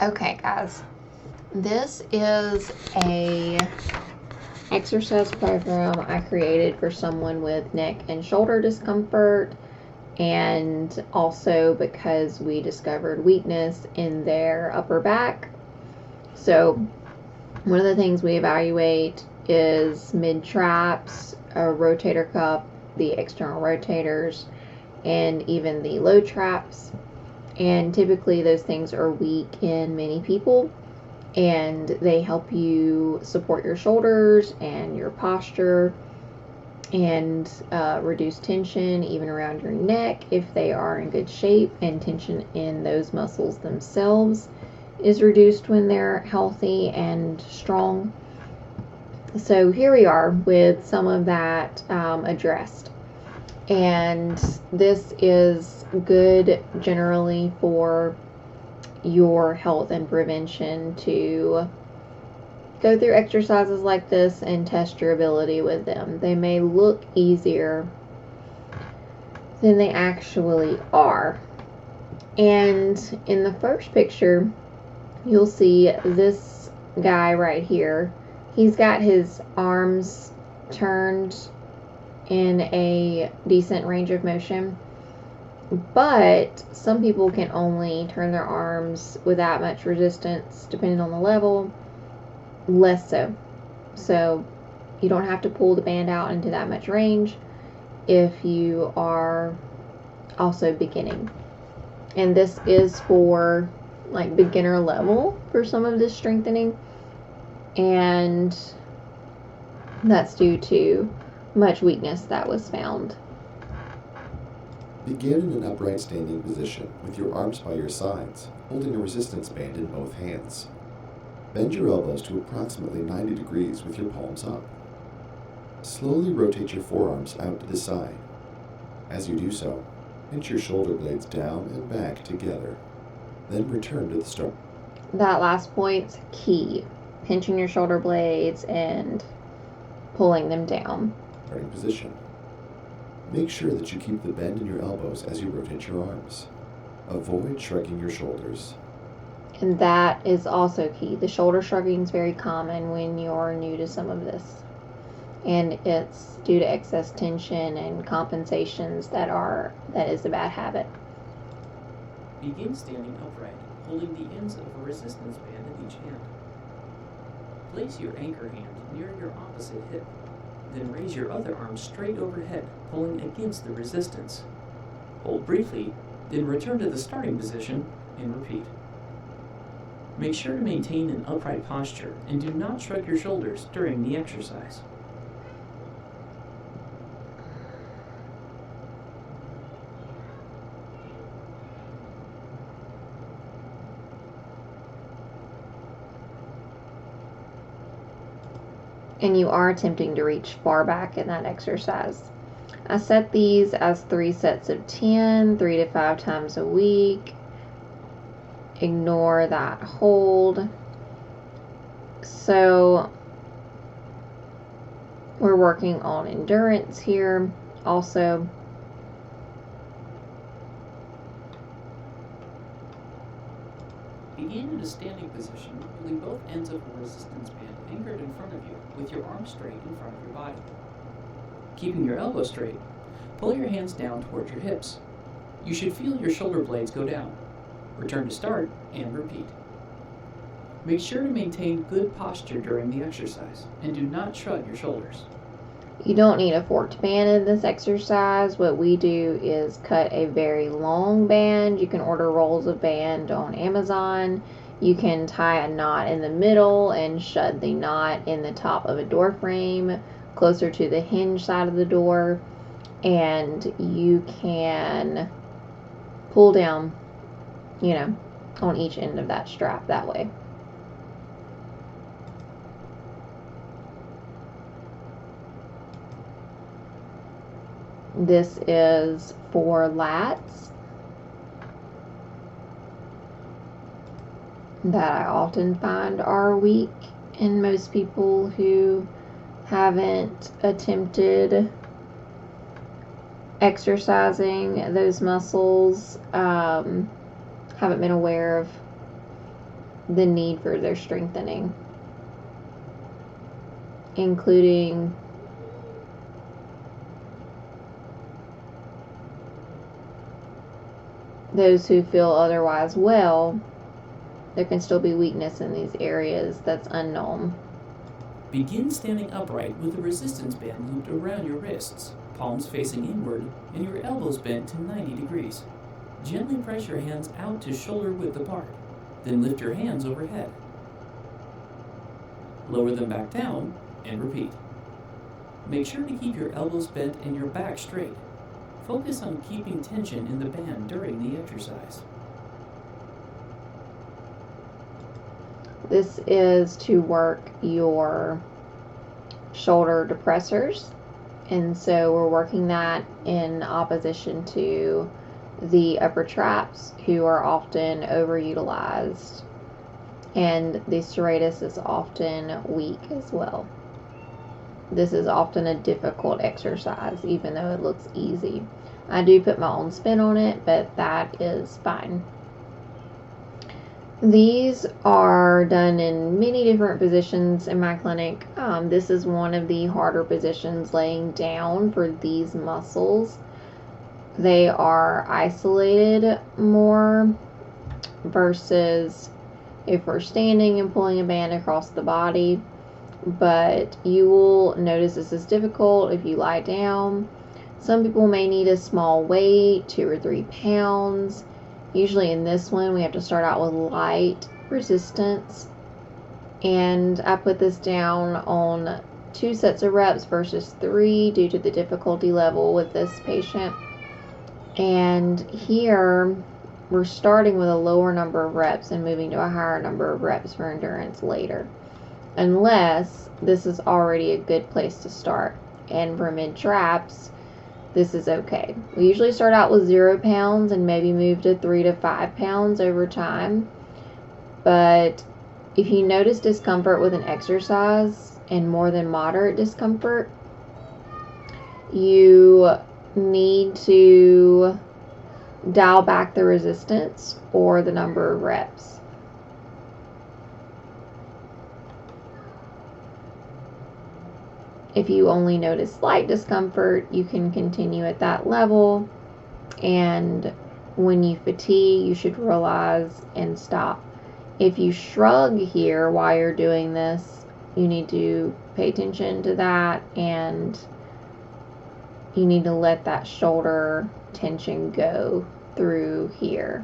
Okay, guys, this is a exercise program I created for someone with neck and shoulder discomfort, and also because we discovered weakness in their upper back. So one of the things we evaluate is mid traps, a rotator cuff, the external rotators, and even the low traps. And typically those things are weak in many people, and they help you support your shoulders and your posture and reduce tension even around your neck if they are in good shape, and tension in those muscles themselves is reduced when they're healthy and strong. So here we are with some of that addressed. And this is good generally for your health and prevention to go through exercises like this and test your ability with them. They may look easier than they actually are. And in the first picture, you'll see this guy right here. He's got his arms turned in a decent range of motion, but some people can only turn their arms without much resistance, depending on the level, less so. So you don't have to pull the band out into that much range if you are also beginning. And this is for like beginner level for some of this strengthening, and that's due to much weakness that was found. Begin in an upright standing position with your arms by your sides, holding a resistance band in both hands. Bend your elbows to approximately 90 degrees with your palms up. Slowly rotate your forearms out to the side. As you do so, pinch your shoulder blades down and back together. Then return to the start. That last point's key. Pinching your shoulder blades and pulling them down. Starting position. Make sure that you keep the bend in your elbows as you rotate your arms. Avoid shrugging your shoulders. And that is also key. The shoulder shrugging is very common when you're new to some of this. And it's due to excess tension and compensations that is a bad habit. Begin standing upright, holding the ends of a resistance band in each hand. Place your anchor hand near your opposite hip. Then raise your other arm straight overhead, pulling against the resistance. Hold briefly, then return to the starting position and repeat. Make sure to maintain an upright posture and do not shrug your shoulders during the exercise. And you are attempting to reach far back in that exercise. I set these as 3 sets of 10, 3 to 5 times a week. Ignore that hold. So we're working on endurance here also. Begin in a standing position, holding both ends of a resistance band anchored in front of you with your arms straight in front of your body. Keeping your elbows straight, pull your hands down towards your hips. You should feel your shoulder blades go down. Return to start and repeat. Make sure to maintain good posture during the exercise and do not shrug your shoulders. You don't need a forked band in this exercise. What we do is cut a very long band. You can order rolls of band on Amazon. You can tie a knot in the middle and shut the knot in the top of a door frame closer to the hinge side of the door, and you can pull down, on each end of that strap that way. This is for lats that I often find are weak in most people who haven't attempted exercising those muscles, haven't been aware of the need for their strengthening, including those who feel otherwise well. There can still be weakness in these areas that's unknown. Begin standing upright with the resistance band looped around your wrists, palms facing inward, and your elbows bent to 90 degrees. Gently press your hands out to shoulder width apart, then lift your hands overhead. Lower them back down, and repeat. Make sure to keep your elbows bent and your back straight. Focus on keeping tension in the band during the exercise. This is to work your shoulder depressors, and so we're working that in opposition to the upper traps, who are often overutilized, and the serratus is often weak as well. This is often a difficult exercise, even though it looks easy. I do put my own spin on it, but that is fine. These are done in many different positions in my clinic. This is one of the harder positions, laying down, for these muscles. They are isolated more versus if we're standing and pulling a band across the body. But you will notice this is difficult if you lie down. Some people may need a small weight, 2 or 3 pounds. Usually in this one, we have to start out with light resistance. And I put this down on 2 sets of reps versus 3 due to the difficulty level with this patient. And here, we're starting with a lower number of reps and moving to a higher number of reps for endurance later. Unless this is already a good place to start. And for mid-traps, this is okay. We usually start out with 0 pounds and maybe move to 3 to 5 pounds over time. But if you notice discomfort with an exercise and more than moderate discomfort, you need to dial back the resistance or the number of reps. If you only notice slight discomfort, you can continue at that level, and when you fatigue, you should realize and stop. If you shrug here while you're doing this, you need to pay attention to that, and you need to let that shoulder tension go through here.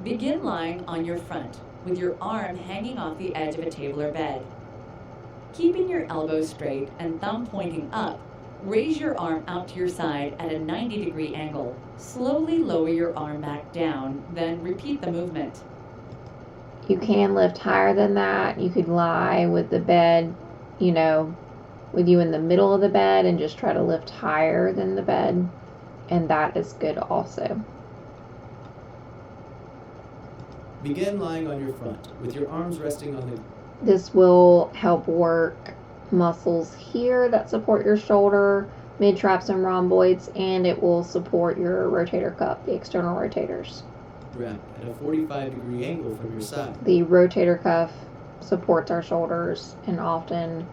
Begin lying on your front, with your arm hanging off the edge of a table or bed. Keeping your elbows straight and thumb pointing up, raise your arm out to your side at a 90-degree angle. Slowly lower your arm back down, then repeat the movement. You can lift higher than that. You could lie with the bed, with you in the middle of the bed and just try to lift higher than the bed, and that is good also. Begin lying on your front, with your arms resting on the... This will help work muscles here that support your shoulder, mid-traps and rhomboids, and it will support your rotator cuff, the external rotators. ground at a 45-degree angle from your side. The rotator cuff supports our shoulders, and often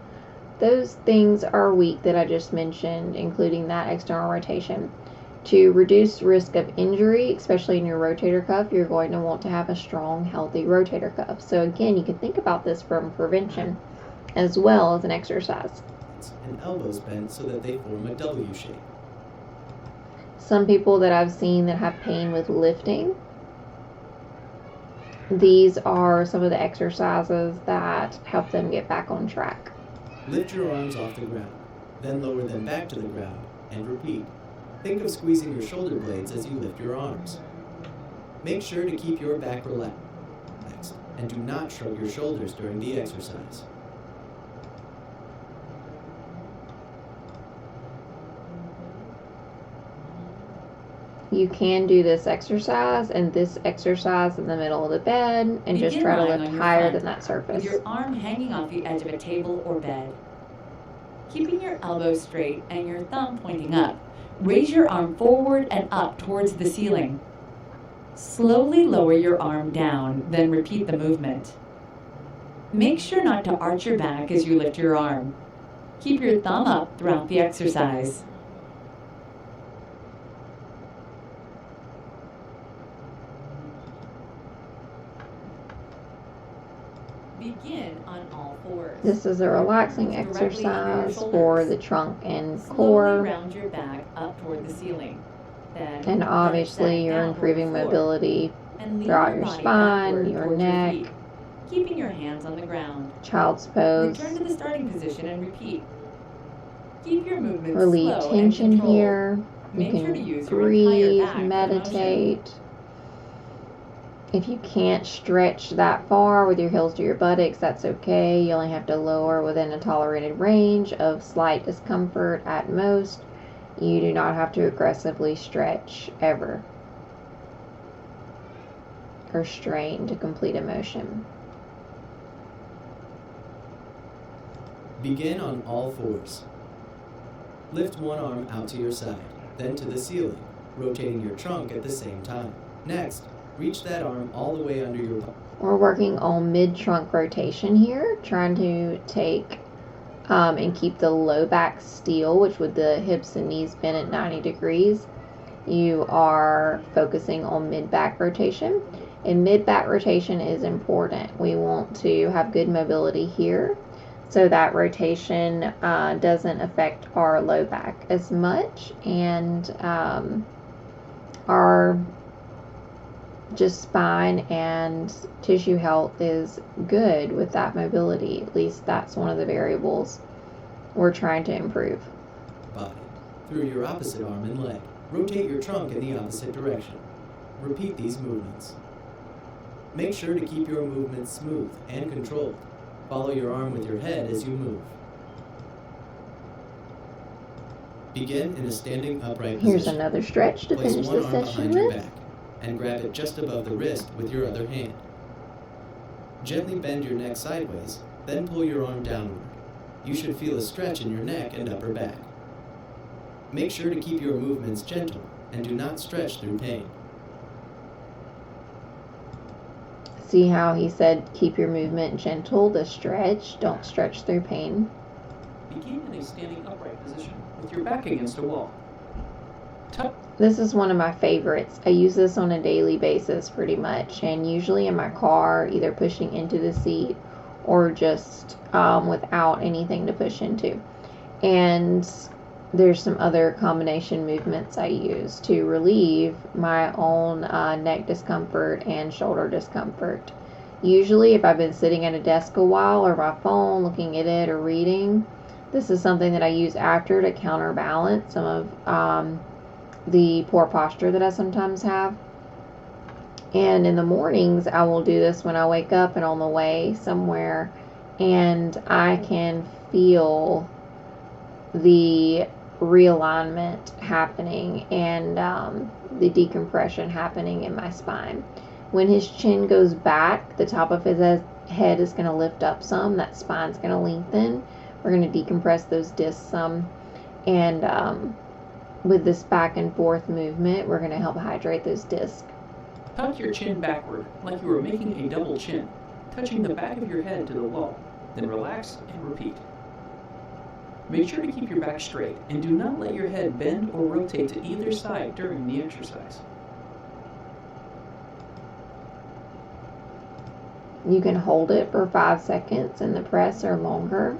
those things are weak that I just mentioned, including that external rotation. To reduce risk of injury, especially in your rotator cuff, you're going to want to have a strong, healthy rotator cuff. So again, you can think about this from prevention as well as an exercise. And elbows bent so that they form a W shape. Some people that I've seen that have pain with lifting, these are some of the exercises that help them get back on track. Lift your arms off the ground, then lower them back to the ground, and repeat. Think of squeezing your shoulder blades as you lift your arms. Make sure to keep your back relaxed, and do not shrug your shoulders during the exercise. You can do this exercise and this exercise in the middle of the bed and just try to lift higher than that surface. With your arm hanging off the edge of a table or bed. Keeping your elbows straight and your thumb pointing up, raise your arm forward and up towards the ceiling. Slowly lower your arm down, then repeat the movement. Make sure not to arch your back as you lift your arm. Keep your thumb up throughout the exercise. Begin on all fours. This is a relaxing Directly under your exercise shoulders. for the trunk and Slowly core. round your back up toward the ceiling. Then And let it obviously sag you're down toward improving the floor. mobility And lean throughout your your body spine, backward your towards neck. feet, keeping your hands on the ground. Child's pose. Return to the starting position and repeat. Keep your movements Relieve slow tension and controlled. here. You Make sure to can use your entire breathe, back for the motion. meditate. If you can't stretch that far with your heels to your buttocks, that's okay. You only have to lower within a tolerated range of slight discomfort at most. You do not have to aggressively stretch ever or strain to complete a motion. Begin on all fours. Lift one arm out to your side, then to the ceiling, rotating your trunk at the same time. Next, reach that arm all the way under your We're working on mid-trunk rotation here, trying to take and keep the low back still, which with the hips and knees bent at 90 degrees. You are focusing on mid-back rotation. And mid-back rotation is important. We want to have good mobility here so that rotation doesn't affect our low back as much, and our just spine and tissue health is good with that mobility. At least that's one of the variables we're trying to improve. body, through your opposite arm and leg. Rotate your trunk in the opposite direction. Repeat these movements. Make sure to keep your movements smooth and controlled. Follow your arm with your head as you move. Begin in a standing upright Here's position. another stretch to Place finish one the arm session behind your with. back and grab it just above the wrist with your other hand. Gently bend your neck sideways, then pull your arm downward. You should feel a stretch in your neck and upper back. Make sure to keep your movements gentle and do not stretch through pain. See how he said keep your movement gentle, the stretch, don't stretch through pain. Begin in a standing upright position with your back against a wall. Tuck This is one of my favorites. I use this on a daily basis pretty much, and usually in my car, either pushing into the seat or just without anything to push into. And there's some other combination movements I use to relieve my own neck discomfort and shoulder discomfort. Usually if I've been sitting at a desk a while or my phone looking at it or reading, this is something that I use after to counterbalance some of the poor posture that I sometimes have. And in the mornings, I will do this when I wake up and on the way somewhere, and I can feel the realignment happening and the decompression happening in my spine. When his chin goes back, the top of his head is going to lift up some, that spine's going to lengthen. We're going to decompress those discs some, and with this back and forth movement, we're going to help hydrate those discs. tuck your chin backward like you were making a double chin, touching the back of your head to the wall. Then relax and repeat. Make sure to keep your back straight and do not let your head bend or rotate to either side during the exercise. You can hold it for 5 seconds in the press or longer.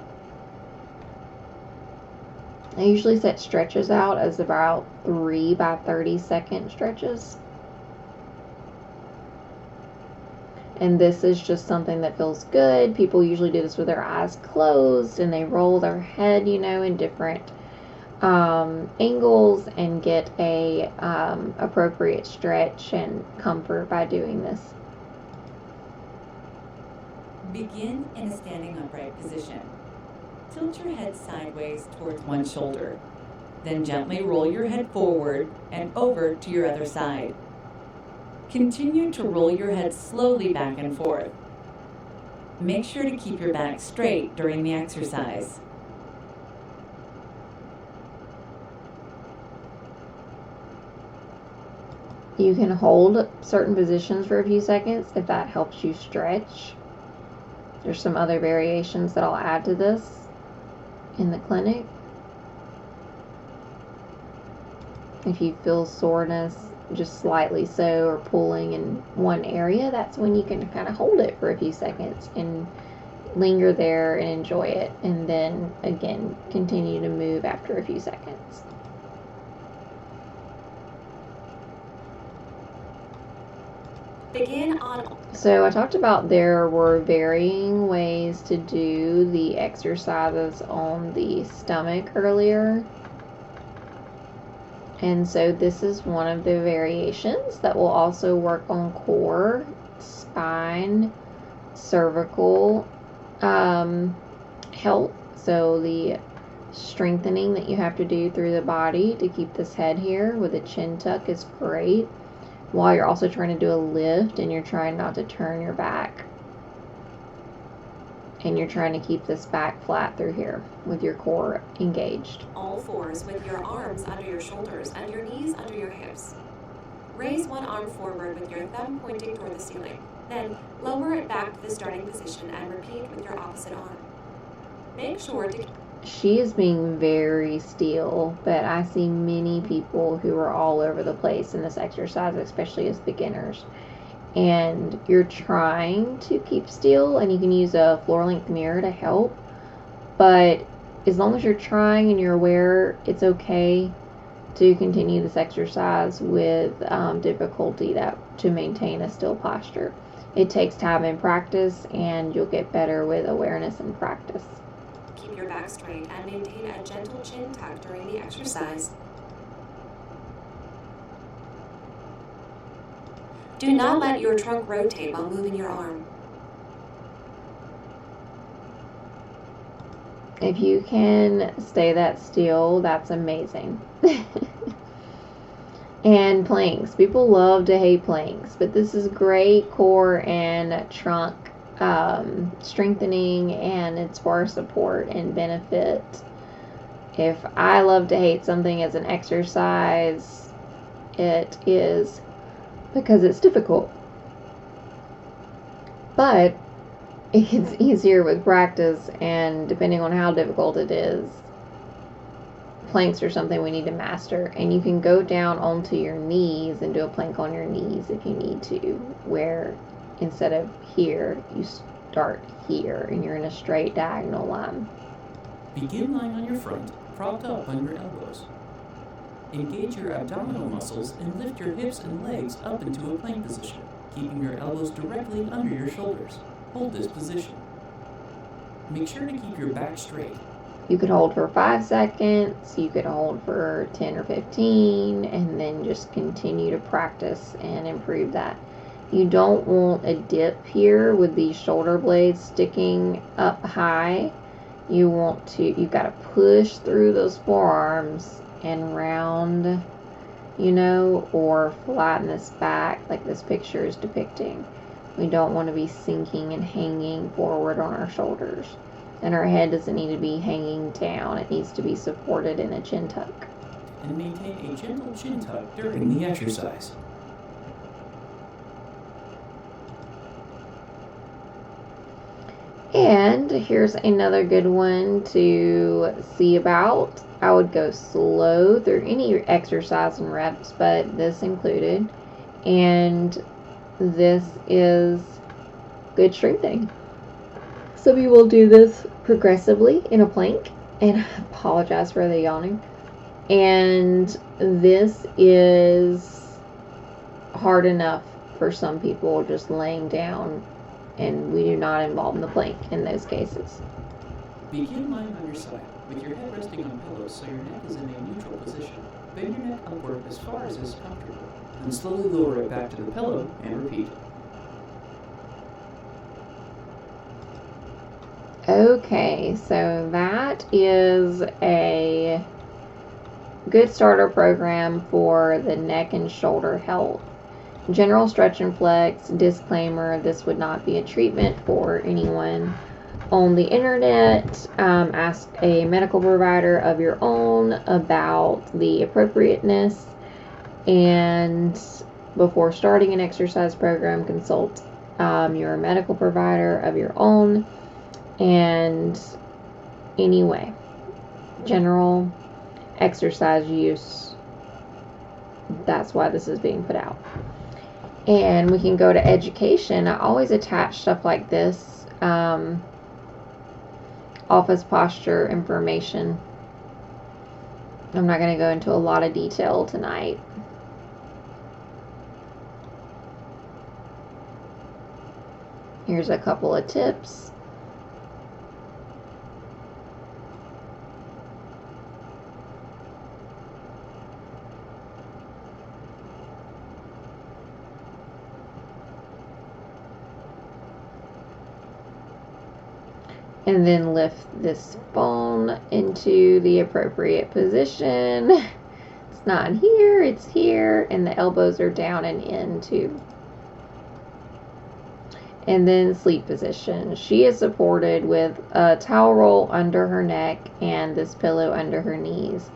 I usually set stretches out as about 3 by 30 second stretches. And this is just something that feels good. People usually do this with their eyes closed and they roll their head, in different angles and get a appropriate stretch and comfort by doing this. Begin in a standing upright position. Tilt your head sideways towards one shoulder. Then gently roll your head forward and over to your other side. Continue to roll your head slowly back and forth. Make sure to keep your back straight during the exercise. You You can hold certain positions for a few seconds if that helps you stretch. There's some other variations that I'll add to this in the clinic. If you feel soreness, just slightly so, or pulling in one area, that's when you can kind of hold it for a few seconds and linger there and enjoy it, and then again continue to move after a few seconds. Begin on. So I talked about there were varying ways to do the exercises on the stomach earlier. And so this is one of the variations that will also work on core, spine, cervical health. So the strengthening that you have to do through the body to keep this head here with a chin tuck is great, while you're also trying to do a lift and you're trying not to turn your back. And you're trying to keep this back flat through here with your core engaged. All fours with your arms under your shoulders and your knees under your hips. Raise one arm forward with your thumb pointing toward the ceiling. Then lower it back to the starting position and repeat with your opposite arm. Make sure to... She is being very still, but I see many people who are all over the place in this exercise, especially as beginners. And you're trying to keep still, and you can use a floor length mirror to help, but as long as you're trying and you're aware, it's okay to continue this exercise with difficulty to maintain a still posture. It takes time and practice, and you'll get better with awareness and practice. Keep your back straight and maintain a gentle chin tuck during the exercise. Do not let your trunk rotate while moving your arm. If you can stay that still, that's amazing. And planks. People love to hate planks, but this is great core and trunk strengthening, and it's for support and benefit. If I love to hate something as an exercise, it is because it's difficult. But it gets easier with practice, and depending on how difficult it is, planks are something we need to master. And you can go down onto your knees and do a plank on your knees if you need to, where instead of here, you start here and you're in a straight diagonal line. Begin lying on your front, propped up on your elbows. Engage your abdominal muscles and lift your hips and legs up into a plank position, keeping your elbows directly under your shoulders. Hold this position. Make sure to keep your back straight. You could hold for 5 seconds, you could hold for 10 or 15, and then just continue to practice and improve that. You don't want a dip here with these shoulder blades sticking up high. You've got to push through those forearms and round, or flatten this back like this picture is depicting. We don't want to be sinking and hanging forward on our shoulders. And our head doesn't need to be hanging down. It needs to be supported in a chin tuck. And maintain a gentle chin tuck during the exercise. And here's another good one to see about. I would go slow through any exercise and reps, but this included. And this is good strengthening. So we will do this progressively in a plank, and I apologize for the yawning. And this is hard enough for some people just laying down, and we do not involve in the plank in those cases. Begin lying on your side, with your head resting on pillows so your neck is in a neutral position. Bend your neck upward as far as is comfortable, and slowly lower it back to the pillow and repeat. Okay, so that is a good starter program for the neck and shoulder health. General stretch and flex, disclaimer, this would not be a treatment for anyone on the internet. Ask a medical provider of your own about the appropriateness and Before starting an exercise program, consult your medical provider of your own. And anyway, general exercise use, that's why this is being put out. And we can go to education. I always attach stuff like this, office posture information. I'm not going to go into a lot of detail tonight. Here's a couple of tips. And then lift this phone into the appropriate position. It's not here, it's here, and the elbows are down and in too. And then sleep position. She is supported with a towel roll under her neck and this pillow under her knees.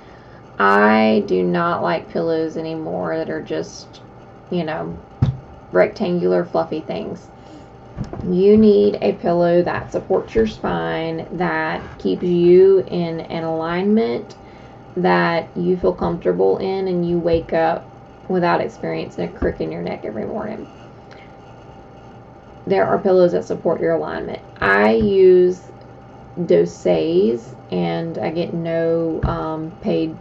I do not like pillows anymore that are just, rectangular fluffy things. You need a pillow that supports your spine, that keeps you in an alignment that you feel comfortable in, and you wake up without experiencing a crick in your neck every morning. There are pillows that support your alignment. I use Dosays, and I get no paid,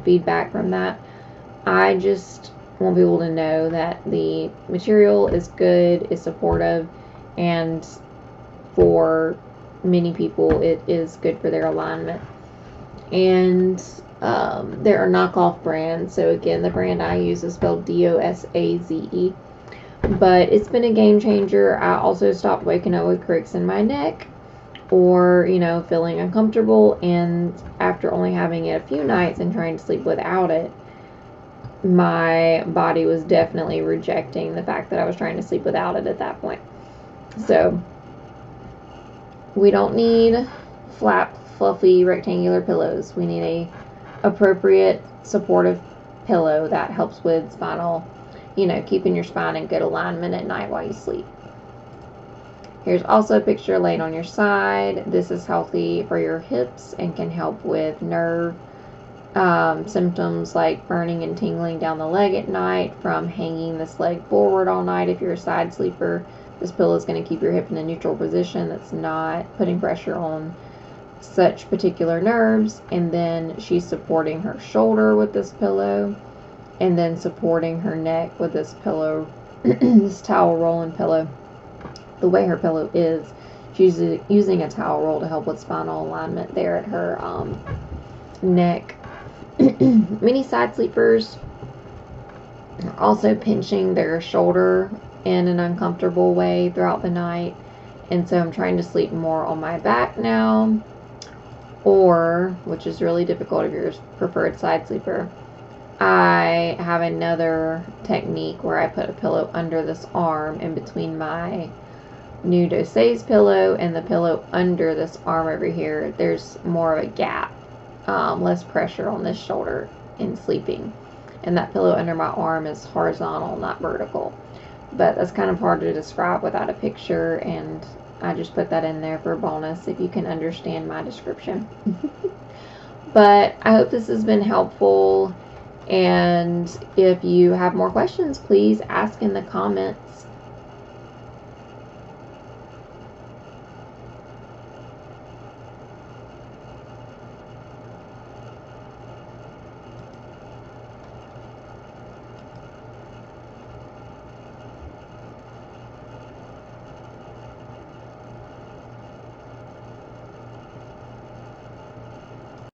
feedback from that. I just want people to know that the material is good, is supportive, and for many people it is good for their alignment. And there are knockoff brands. So again, the brand I use is spelled Dosaze, but it's been a game changer. I also stopped waking up with cricks in my neck or feeling uncomfortable, and after only having it a few nights and trying to sleep without it, my body was definitely rejecting the fact that I was trying to sleep without it at that point. So we don't need flat, fluffy, rectangular pillows. We need a appropriate supportive pillow that helps with spinal, keeping your spine in good alignment at night while you sleep. Here's also a picture laid on your side. This is healthy for your hips and can help with nerve symptoms like burning and tingling down the leg at night from hanging this leg forward all night. If you're a side sleeper, this pillow is going to keep your hip in a neutral position that's not putting pressure on such particular nerves. And then she's supporting her shoulder with this pillow, and then supporting her neck with this pillow, this towel roll and pillow. The way her pillow is, she's using a towel roll to help with spinal alignment there at her neck. Many side sleepers are also pinching their shoulder in an uncomfortable way throughout the night, and so I'm trying to sleep more on my back now, or, which is really difficult if you're a preferred side sleeper, I have another technique where I put a pillow under this arm in between my new Dosays pillow and the pillow under this arm over here. There's more of a gap, less pressure on this shoulder in sleeping, and that pillow under my arm is horizontal, not vertical. But that's kind of hard to describe without a picture, and I just put that in there for a bonus if you can understand my description. But I hope this has been helpful, and if you have more questions, please ask in the comments.